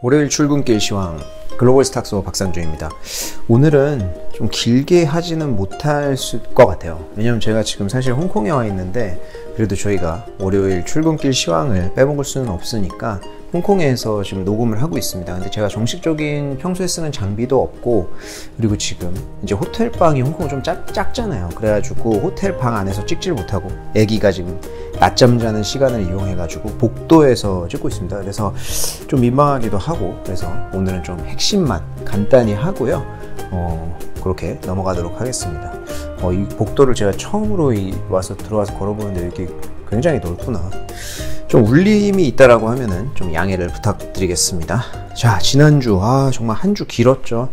월요일 출근길 시황 글로벌 스탁소 박상준입니다. 오늘은 좀 길게 하지는 못할 것 같아요. 왜냐면 제가 지금 사실 홍콩에 와 있는데 그래도 저희가 월요일 출근길 시황을 빼먹을 수는 없으니까 홍콩에서 지금 녹음을 하고 있습니다. 근데 제가 정식적인 평소에 쓰는 장비도 없고, 그리고 지금 이제 호텔방이 홍콩은 좀 작잖아요. 그래가지고 호텔방 안에서 찍지를 못하고 애기가 지금 낮잠 자는 시간을 이용해가지고 복도에서 찍고 있습니다. 그래서 좀 민망하기도 하고, 그래서 오늘은 좀 핵심만 간단히 하고요. 그렇게 넘어가도록 하겠습니다. 이 복도를 제가 처음으로 들어와서 걸어보는데 여기 굉장히 넓구나. 좀 울림이 있다라고 하면은 좀 양해를 부탁드리겠습니다. 자, 지난주 정말 한 주 길었죠.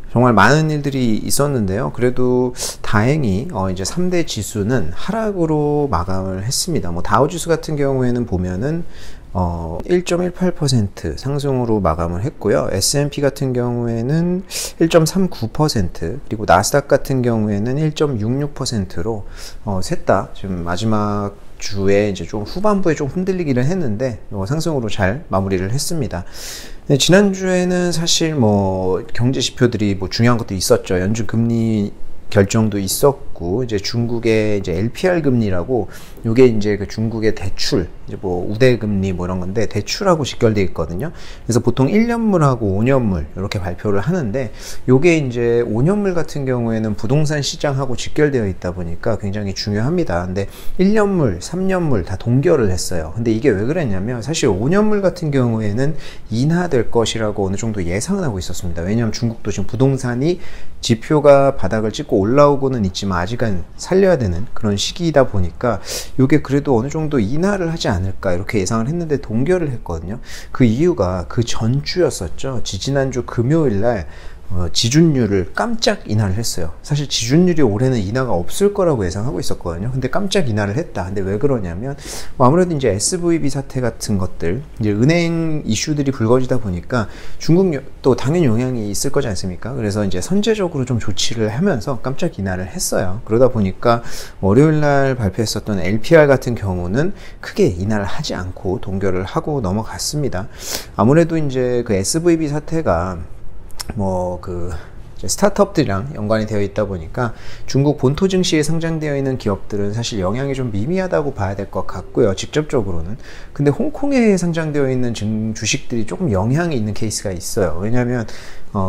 정말 많은 일들이 있었는데요. 그래도 다행히 이제 3대 지수는 하락으로 마감을 했습니다. 다우지수 같은 경우에는 보면은 1.18% 상승으로 마감을 했고요. S&P 같은 경우에는 1.39%, 그리고 나스닥 같은 경우에는 1.66%로 셋 다 지금 마지막 주에 이제 좀 후반부에 좀 흔들리기는 했는데 상승으로 잘 마무리를 했습니다. 네, 지난주에는 사실 경제 지표들이 중요한 것도 있었죠. 연준 금리 결정도 있었고, 이제 중국의 이제 LPR 금리라고, 요게 이제 그 중국의 대출, 이제 우대 금리 이런 건데 대출하고 직결되어 있거든요. 그래서 보통 1년물하고 5년물 이렇게 발표를 하는데, 요게 이제 5년물 같은 경우에는 부동산 시장하고 직결되어 있다 보니까 굉장히 중요합니다. 근데 1년물, 3년물 다 동결을 했어요. 근데 이게 왜 그랬냐면, 사실 5년물 같은 경우에는 인하될 것이라고 어느 정도 예상을 하고 있었습니다. 왜냐하면 중국도 지금 부동산이 지표가 바닥을 찍고 올라오고는 있지만 아직은 살려야 되는 그런 시기이다 보니까 이게 그래도 어느 정도 인하를 하지 않을까 이렇게 예상을 했는데 동결을 했거든요. 그 이유가 그 전주였었죠. 지지난주 금요일날 지준율을 깜짝 인하를 했어요. 사실 지준율이 올해는 인하가 없을 거라고 예상하고 있었거든요. 근데 깜짝 인하를 했다. 근데 왜 그러냐면 아무래도 이제 SVB 사태 같은 것들, 이제 은행 이슈들이 불거지다 보니까 중국도 당연히 영향이 있을 거지 않습니까? 그래서 이제 선제적으로 좀 조치를 하면서 깜짝 인하를 했어요. 그러다 보니까 월요일 날 발표했었던 LPR 같은 경우는 크게 인하를 하지 않고 동결을 하고 넘어갔습니다. 아무래도 이제 그 SVB 사태가 스타트업들이랑 연관이 되어 있다 보니까 중국 본토 증시에 상장되어 있는 기업들은 사실 영향이 좀 미미하다고 봐야 될 것 같고요, 직접적으로는. 근데 홍콩에 상장되어 있는 주식들이 조금 영향이 있는 케이스가 있어요. 왜냐하면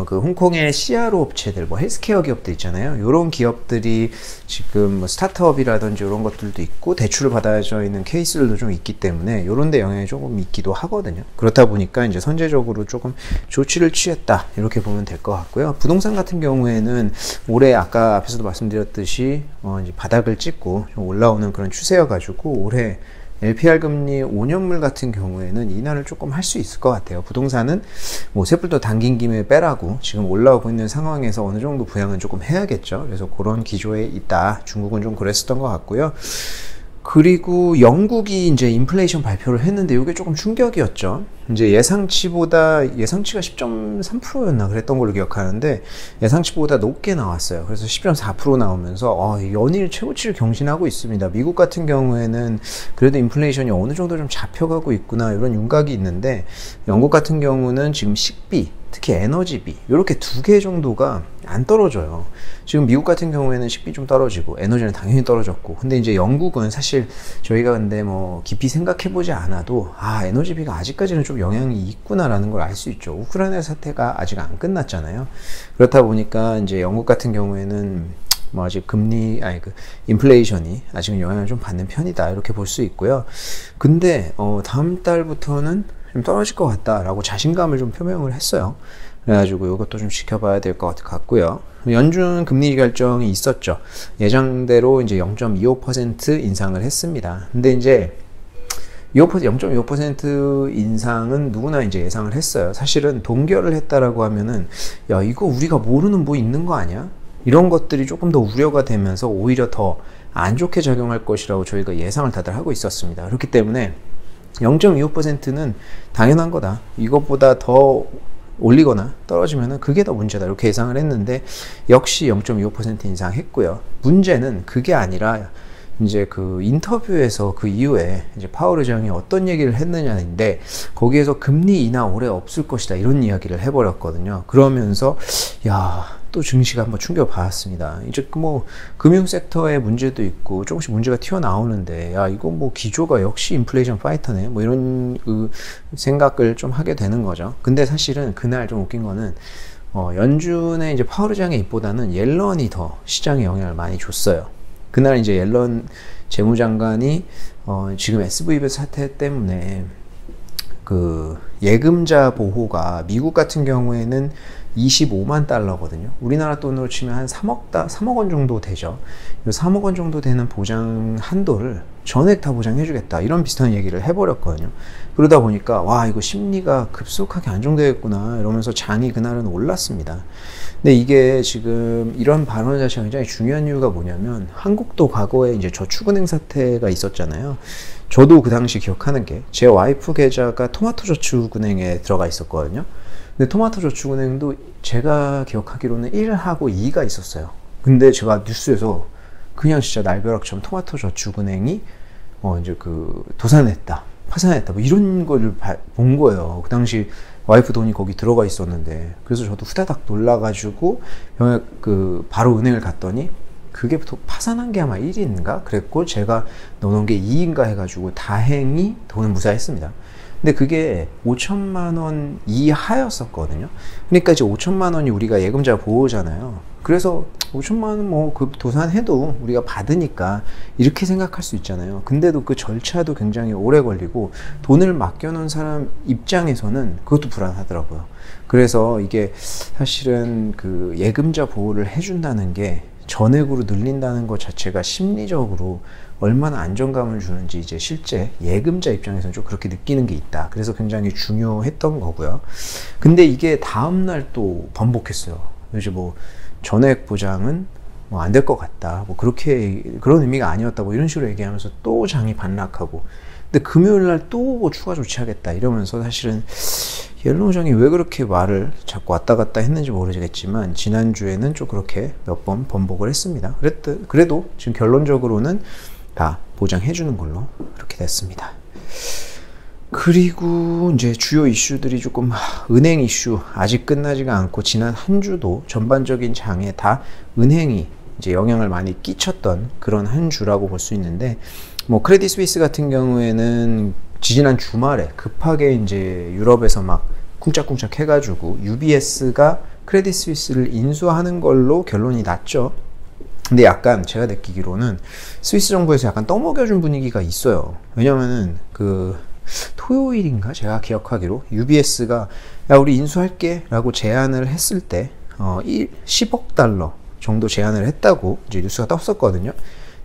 그 홍콩의 CRO 업체들, 헬스케어 기업들 있잖아요. 이런 기업들이 지금 스타트업이라든지 이런 것들도 있고 대출을 받아져 있는 케이스들도 좀 있기 때문에 이런 데 영향이 조금 있기도 하거든요. 그렇다 보니까 이제 선제적으로 조금 조치를 취했다, 이렇게 보면 될 것 같고요. 부동산 같은 경우에는 올해 아까 앞에서도 말씀드렸듯이 이제 바닥을 찍고 좀 올라오는 그런 추세여가지고 올해 LPR 금리 5년물 같은 경우에는 인하를 조금 할 수 있을 것 같아요. 부동산은 쇠불도 당긴 김에 빼라고 지금 올라오고 있는 상황에서 어느 정도 부양은 조금 해야겠죠. 그래서 그런 기조에 있다. 중국은 좀 그랬었던 것 같고요. 그리고 영국이 이제 인플레이션 발표를 했는데 이게 조금 충격이었죠. 이제 예상치가 10.3%였나 그랬던 걸로 기억하는데 예상치보다 높게 나왔어요. 그래서 10.4% 나오면서 연일 최고치를 경신하고 있습니다. 미국 같은 경우에는 그래도 인플레이션이 어느 정도 좀 잡혀가고 있구나, 이런 윤곽이 있는데 영국 같은 경우는 지금 식비, 특히 에너지비, 이렇게 두 개 정도가 안 떨어져요. 지금 미국 같은 경우에는 식비 좀 떨어지고 에너지는 당연히 떨어졌고, 근데 이제 영국은 사실 저희가 근데 깊이 생각해보지 않아도 에너지비가 아직까지는 좀 영향이 있구나라는 걸 알 수 있죠. 우크라이나 사태가 아직 안 끝났잖아요. 그렇다 보니까 이제 영국 같은 경우에는 아직 인플레이션이 아직은 영향을 좀 받는 편이다, 이렇게 볼 수 있고요. 근데 다음 달부터는 좀 떨어질 것 같다라고 자신감을 좀 표명을 했어요. 그래가지고 이것도 좀 지켜봐야 될 것 같고요. 연준 금리 결정이 있었죠. 예정대로 이제 0.25% 인상을 했습니다. 근데 이제 0.25% 인상은 누구나 이제 예상을 했어요. 사실은 동결을 했다라고 하면은 이거 우리가 모르는 있는 거 아니야? 이런 것들이 조금 더 우려가 되면서 오히려 더 안 좋게 작용할 것이라고 저희가 예상을 다들 하고 있었습니다. 그렇기 때문에 0.25%는 당연한 거다. 이것보다 더 올리거나 떨어지면은 그게 더 문제다, 이렇게 예상을 했는데 역시 0.25% 인상했고요. 문제는 그게 아니라 이제 그 인터뷰에서 그 이후에 이제 파월 의장이 어떤 얘기를 했느냐인데, 거기에서 금리 인하 올해 없을 것이다 이런 이야기를 해버렸거든요. 그러면서 또 증시가 한번 충격을 받았습니다. 이제 뭐 금융 섹터의 문제도 있고 조금씩 문제가 튀어나오는데, 이거 뭐 기조가 역시 인플레이션 파이터네 뭐 이런 생각을 좀 하게 되는 거죠. 근데 사실은 그날 좀 웃긴 거는 연준의 이제 파월 의장의 입보다는 옐런이 더 시장에 영향을 많이 줬어요. 그날 이제 옐런 재무장관이 지금 SVB 사태 때문에 그 예금자 보호가 미국 같은 경우에는 25만 달러거든요. 우리나라 돈으로 치면 한 3억 원 정도 되죠. 3억 원 정도 되는 보장 한도를 전액 다 보장해주겠다 이런 비슷한 얘기를 해버렸거든요. 그러다 보니까 이거 심리가 급속하게 안정되겠구나 이러면서 장이 그날은 올랐습니다. 근데 이게 지금 이런 발언 자체가 굉장히 중요한 이유가 뭐냐면, 한국도 과거에 이제 저축은행 사태가 있었잖아요. 저도 그 당시 기억하는 게, 제 와이프 계좌가 토마토저축은행에 들어가 있었거든요. 근데 토마토저축은행도 제가 기억하기로는 1하고 2가 있었어요. 근데 제가 뉴스에서 그냥 진짜 날벼락처럼 토마토저축은행이 이제 그 도산했다, 파산했다 뭐 이런 거를 본 거예요. 그 당시 와이프 돈이 거기 들어가 있었는데, 그래서 저도 후다닥 놀라가지고 바로 은행을 갔더니 그게 파산한 게 아마 1인가 그랬고, 제가 넣어놓은 게 2인가 해가지고 다행히 돈은 무사했습니다. 근데 그게 5천만 원 이하였었거든요. 그러니까 이제 5천만 원이 우리가 예금자 보호잖아요. 그래서 5천만 원 뭐 그 도산해도 우리가 받으니까 이렇게 생각할 수 있잖아요. 근데도 그 절차도 굉장히 오래 걸리고, 돈을 맡겨놓은 사람 입장에서는 그것도 불안하더라고요. 그래서 이게 사실은 그 예금자 보호를 해준다는 게 전액으로 늘린다는 것 자체가 심리적으로 얼마나 안정감을 주는지 이제 실제 예금자 입장에서는 좀 그렇게 느끼는 게 있다. 그래서 굉장히 중요했던 거고요. 근데 이게 다음날 또 번복했어요. 이제 뭐 전액 보장은 뭐 안 될 것 같다, 뭐 그런 의미가 아니었다, 뭐 이런 식으로 얘기하면서 또 장이 반락하고, 근데 금요일날 또 뭐 추가 조치하겠다 이러면서, 사실은 옐런 의장이 왜 그렇게 말을 자꾸 왔다 갔다 했는지 모르겠지만 지난주에는 좀 그렇게 몇 번 번복을 했습니다. 그래도 지금 결론적으로는 다 보장해주는 걸로 이렇게 됐습니다. 그리고 이제 주요 이슈들이 조금, 은행 이슈 아직 끝나지가 않고, 지난 한 주도 전반적인 장에 다 은행이 이제 영향을 많이 끼쳤던 그런 한 주라고 볼 수 있는데, 뭐 크레딧 스위스 같은 경우에는 지난 주말에 급하게 이제 유럽에서 막 쿵짝쿵짝 해가지고 UBS가 크레딧 스위스를 인수하는 걸로 결론이 났죠. 근데 약간 제가 느끼기로는 스위스 정부에서 약간 떠먹여준 분위기가 있어요. 왜냐면은 그 토요일인가 제가 기억하기로 UBS가 우리 인수할게 라고 제안을 했을 때 10억 달러 정도 제안을 했다고 이제 뉴스가 떴었거든요.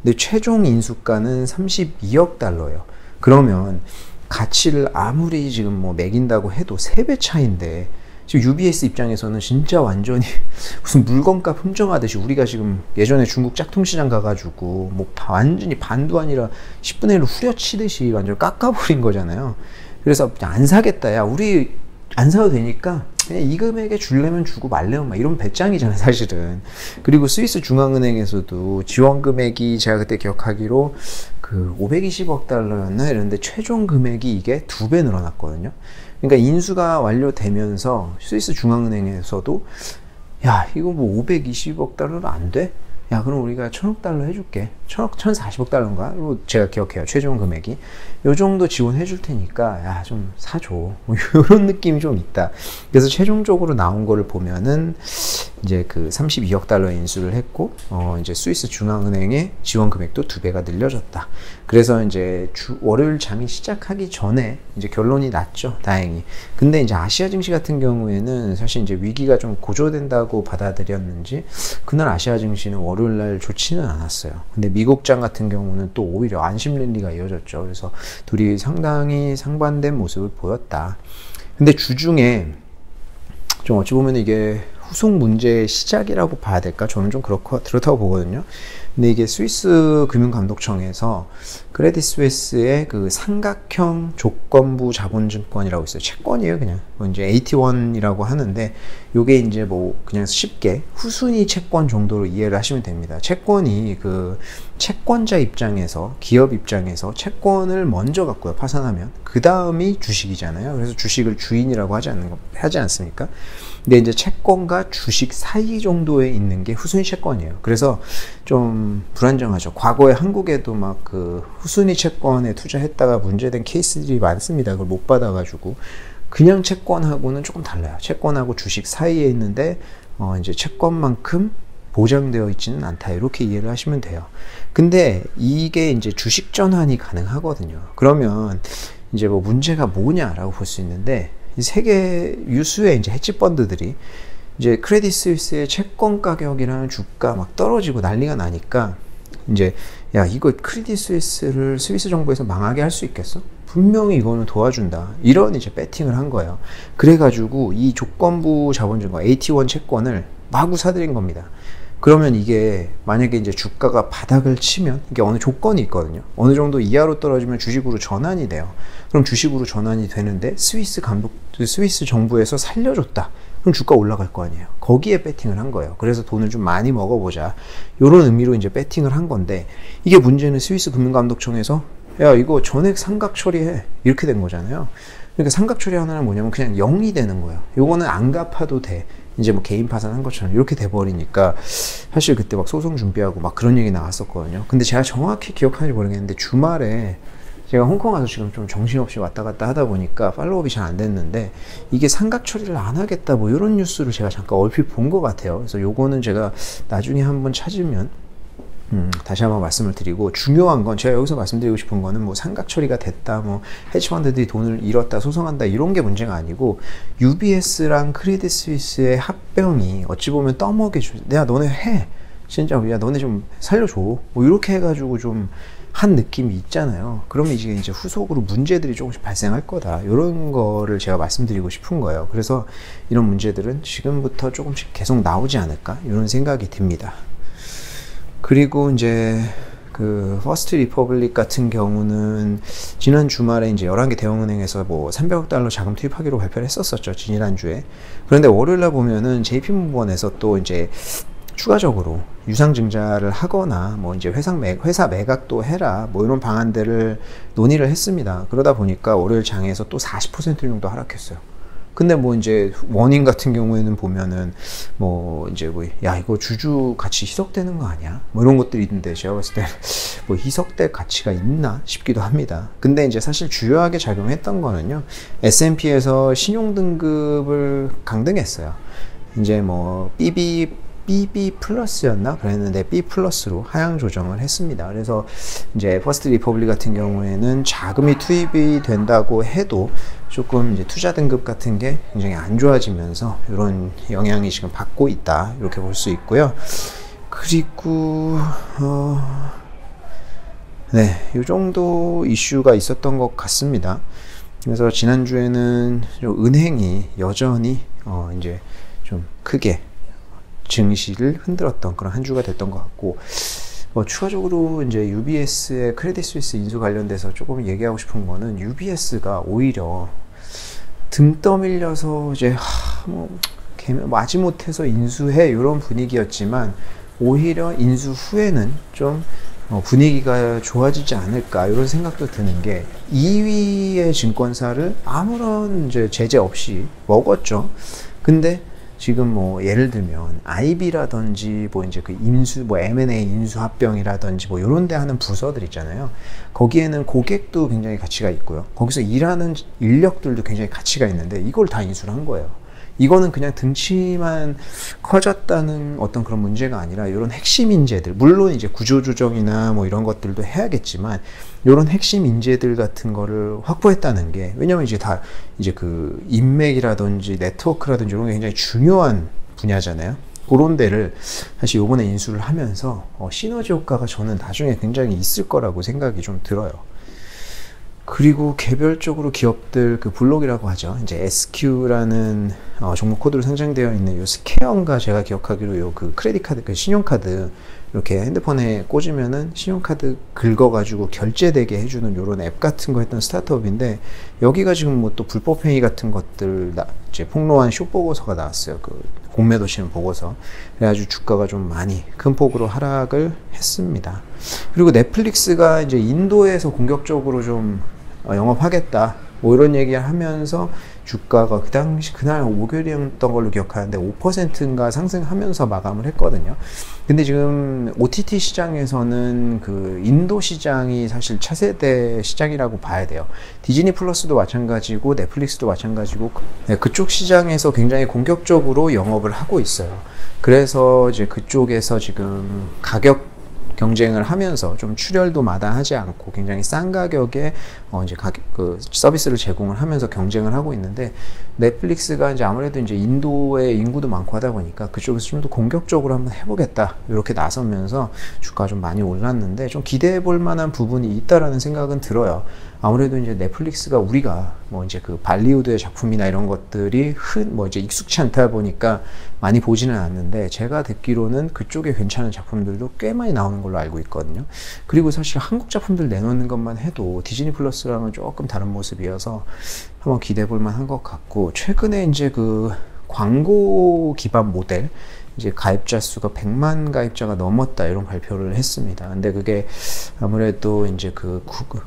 근데 최종 인수가는 32억 달러예요. 그러면 가치를 아무리 지금 뭐 매긴다고 해도 3배 차인데, 지금 UBS 입장에서는 진짜 완전히 무슨 물건값 흠정하듯이, 우리가 지금 예전에 중국 짝퉁시장 가가지고 뭐 완전히 반도 아니라 10분의 1로 후려치듯이 완전 깎아버린 거잖아요. 그래서 안 사겠다, 야 우리 안 사도 되니까 그냥 이 금액에 줄려면 주고 말려면 막 이런 배짱이잖아요 사실은. 그리고 스위스 중앙은행에서도 지원 금액이 제가 그때 기억하기로 그 520억 달러였나 이랬는데, 최종 금액이 이게 2배 늘어났거든요. 그러니까 인수가 완료되면서 스위스 중앙은행에서도 야 이거 뭐 520억 달러로 안 돼? 야 그럼 우리가 1000억 달러 해줄게. 1040억 달러인가? 제가 기억해요. 최종 금액이 요 정도 지원해 줄 테니까 야 좀 사줘, 뭐 이런 느낌이 좀 있다. 그래서 최종적으로 나온 거를 보면은 이제 그 32억 달러 인수를 했고, 이제 스위스 중앙은행의 지원 금액도 2배가 늘려졌다. 그래서 이제 월요일 장이 시작하기 전에 이제 결론이 났죠, 다행히. 근데 이제 아시아 증시 같은 경우에는 사실 이제 위기가 좀 고조된다고 받아들였는지 그날 아시아 증시는 월요일 날 좋지는 않았어요. 근데 미국 장 같은 경우는 또 오히려 안심 랠리가 이어졌죠. 그래서 둘이 상당히 상반된 모습을 보였다. 근데 주중에 좀 어찌 보면 이게 후속 문제의 시작이라고 봐야 될까? 저는 좀 그렇다고 보거든요. 근데 이게 스위스 금융감독청에서 크레딧 스위스의 그 삼각형 조건부 자본증권이라고 있어요. 채권이에요, 그냥. 이제 AT1이라고 하는데, 요게 이제 뭐 그냥 쉽게 후순위 채권 정도로 이해를 하시면 됩니다. 채권이 그 채권자 입장에서, 기업 입장에서 채권을 먼저 갖고요, 파산하면. 그 다음이 주식이잖아요. 그래서 주식을 주인이라고 하지 않습니까? 근데 이제 채권과 주식 사이 정도에 있는 게 후순위 채권이에요. 그래서 좀 불안정하죠. 과거에 한국에도 막 그 후순위 채권에 투자했다가 문제된 케이스들이 많습니다. 그걸 못 받아가지고. 그냥 채권하고는 조금 달라요. 채권하고 주식 사이에 있는데, 이제 채권만큼 보장되어 있지는 않다. 이렇게 이해를 하시면 돼요. 근데 이게 이제 주식 전환이 가능하거든요. 그러면 이제 뭐 문제가 뭐냐라고 볼 수 있는데, 세계 유수의 이제 헤지 펀드들이 이제 크레딧 스위스의 채권 가격이랑 주가 막 떨어지고 난리가 나니까, 이제 야, 이거 크레딧 스위스를 스위스 정부에서 망하게 할 수 있겠어? 분명히 이거는 도와준다. 이런 이제 배팅을 한 거예요. 그래가지고 이 조건부 자본주의가 AT1 채권을 마구 사들인 겁니다. 그러면 이게 만약에 이제 주가가 바닥을 치면 이게 어느 조건이 있거든요. 어느 정도 이하로 떨어지면 주식으로 전환이 돼요. 그럼 주식으로 전환이 되는데 스위스 정부에서 살려줬다. 그럼 주가 올라갈 거 아니에요. 거기에 배팅을 한 거예요. 그래서 돈을 좀 많이 먹어보자. 이런 의미로 이제 배팅을 한 건데, 이게 문제는 스위스 금융감독청에서 야, 이거 전액 상각 처리해. 이렇게 된 거잖아요. 그러니까 상각 처리하는 뭐냐면 그냥 0이 되는 거예요. 요거는 안 갚아도 돼. 이제 뭐 개인 파산한 것처럼 이렇게 돼버리니까, 사실 그때 막 소송 준비하고 막 그런 얘기 나왔었거든요. 근데 제가 정확히 기억하는지 모르겠는데, 주말에 제가 홍콩 와서 지금 좀 정신없이 왔다 갔다 하다 보니까 팔로우업이 잘 안 됐는데, 이게 상각 처리를 안 하겠다 뭐 이런 뉴스를 제가 잠깐 얼핏 본 것 같아요. 그래서 요거는 제가 나중에 한번 찾으면 다시 한번 말씀을 드리고, 중요한 건 제가 여기서 말씀드리고 싶은 거는 뭐 상각 처리가 됐다, 뭐 헤지펀드들이 돈을 잃었다, 소송한다 이런 게 문제가 아니고, UBS랑 크레딧 스위스의 합병이 어찌 보면 떠먹여줘. 야, 너네 해. 진짜 야, 너네 좀 살려줘. 뭐 이렇게 해가지고 좀 한 느낌이 있잖아요. 그러면 이제 후속으로 문제들이 조금씩 발생할 거다. 이런 거를 제가 말씀드리고 싶은 거예요. 그래서 이런 문제들은 지금부터 조금씩 계속 나오지 않을까, 이런 생각이 듭니다. 그리고 이제 그 퍼스트 리퍼블릭 같은 경우는 지난 주말에 이제 11개 대형은행에서 뭐 300억 달러 자금 투입하기로 발표를 했었었죠, 지난주에. 그런데 월요일날 보면은 JP모건에서 또 이제 추가적으로 유상증자를 하거나 뭐 이제 회사 매각도 해라, 뭐 이런 방안들을 논의를 했습니다. 그러다 보니까 월요일 장에서 또 40% 정도 하락했어요. 근데 뭐 이제 원인 같은 경우에는 보면은 뭐 이제 뭐 야, 이거 주주 가치 희석되는 거 아니야? 뭐 이런 것들이 있는데, 제가 봤을 때 뭐 희석될 가치가 있나 싶기도 합니다. 근데 이제 사실 주요하게 작용했던 거는요, S&P에서 신용 등급을 강등했어요. 이제 뭐 BB 플러스였나? 그랬는데 B 플러스로 하향 조정을 했습니다. 그래서 이제 퍼스트 리퍼블릭 같은 경우에는 자금이 투입이 된다고 해도 조금 이제 투자 등급 같은 게 굉장히 안 좋아지면서 이런 영향이 지금 받고 있다, 이렇게 볼 수 있고요. 그리고 네, 이 정도 이슈가 있었던 것 같습니다. 그래서 지난주에는 은행이 여전히 이제 좀 크게 증시를 흔들었던 그런 한 주가 됐던 것 같고, 추가적으로 이제 UBS의 크레딧 스위스 인수 관련돼서 조금 얘기하고 싶은 거는, UBS가 오히려 등 떠밀려서 이제 뭐 마지못해서 인수해 이런 분위기였지만, 오히려 인수 후에는 좀 분위기가 좋아지지 않을까, 이런 생각도 드는 게, 2위의 증권사를 아무런 이제 제재 없이 먹었죠. 근데 지금 뭐 예를 들면 IB라든지 뭐 이제 그 인수, 뭐 M&A 인수 합병이라든지 뭐 이런 데 하는 부서들 있잖아요. 거기에는 고객도 굉장히 가치가 있고요. 거기서 일하는 인력들도 굉장히 가치가 있는데, 이걸 다 인수를 한 거예요. 이거는 그냥 등치만 커졌다는 어떤 그런 문제가 아니라, 이런 핵심 인재들, 물론 이제 구조조정이나 뭐 이런 것들도 해야겠지만, 이런 핵심 인재들 같은 거를 확보했다는 게, 왜냐면 이제 다 이제 그 인맥이라든지 네트워크라든지 이런 게 굉장히 중요한 분야잖아요. 그런 데를 사실 요번에 인수를 하면서 시너지 효과가 저는 나중에 굉장히 있을 거라고 생각이 좀 들어요. 그리고 개별적으로 기업들, 그 블록이라고 하죠. 이제 SQ라는 종목 코드로 상장되어 있는 요 스퀘어인가, 제가 기억하기로 요 그 크레딧 카드, 그 신용카드 이렇게 핸드폰에 꽂으면은 신용카드 긁어가지고 결제되게 해주는 요런 앱 같은 거 했던 스타트업인데, 여기가 지금 뭐 또 불법 행위 같은 것들 이제 폭로한 쇼 보고서가 나왔어요. 그 공매도시는 보고서. 그래가지고 주가가 좀 많이 큰 폭으로 하락을 했습니다. 그리고 넷플릭스가 이제 인도에서 공격적으로 좀 영업하겠다, 뭐 이런 얘기를 하면서 주가가 그 당시 그날 목요일이었던 걸로 기억하는데 5%인가 상승하면서 마감을 했거든요. 근데 지금 OTT 시장에서는 그 인도 시장이 사실 차세대 시장이라고 봐야 돼요. 디즈니 플러스도 마찬가지고 넷플릭스도 마찬가지고, 네, 그쪽 시장에서 굉장히 공격적으로 영업을 하고 있어요. 그래서 이제 그쪽에서 지금 가격 경쟁을 하면서 좀 출혈도 마다하지 않고 굉장히 싼 가격에 이제 그 서비스를 제공을 하면서 경쟁을 하고 있는데, 넷플릭스가 이제 아무래도 이제 인도의 인구도 많고 하다 보니까 그쪽에서 좀 더 공격적으로 한번 해보겠다 이렇게 나서면서 주가가 좀 많이 올랐는데, 좀 기대해 볼 만한 부분이 있다라는 생각은 들어요. 아무래도 이제 넷플릭스가 우리가 뭐 이제 그 발리우드의 작품이나 이런 것들이 뭐 이제 익숙치 않다 보니까 많이 보지는 않는데, 제가 듣기로는 그쪽에 괜찮은 작품들도 꽤 많이 나오는 걸로 알고 있거든요. 그리고 사실 한국 작품들 내놓는 것만 해도 디즈니 플러스랑은 조금 다른 모습이어서 한번 기대해 볼 만한 것 같고, 최근에 이제 그 광고 기반 모델, 이제 가입자 수가 100만 가입자가 넘었다 이런 발표를 했습니다. 근데 그게 아무래도 이제 그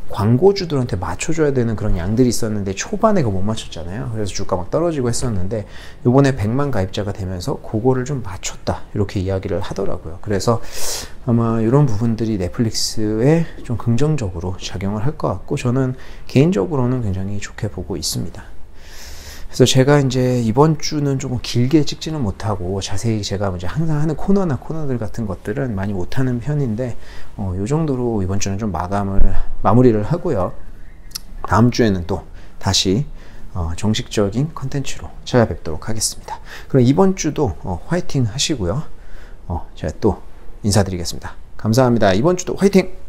광고주들한테 맞춰줘야 되는 그런 양들이 있었는데 초반에 그거 못 맞췄잖아요. 그래서 주가 막 떨어지고 했었는데, 요번에 100만 가입자가 되면서 그거를 좀 맞췄다 이렇게 이야기를 하더라고요. 그래서 아마 이런 부분들이 넷플릭스에 좀 긍정적으로 작용을 할 것 같고, 저는 개인적으로는 굉장히 좋게 보고 있습니다. 그래서 제가 이제 이번 주는 조금 길게 찍지는 못하고, 자세히 제가 이제 항상 하는 코너들 같은 것들은 많이 못하는 편인데, 요 정도로 이번 주는 좀 마무리를 하고요. 다음 주에는 또 다시 정식적인 컨텐츠로 찾아뵙도록 하겠습니다. 그럼 이번 주도 화이팅 하시고요. 제가 또 인사드리겠습니다. 감사합니다. 이번 주도 화이팅!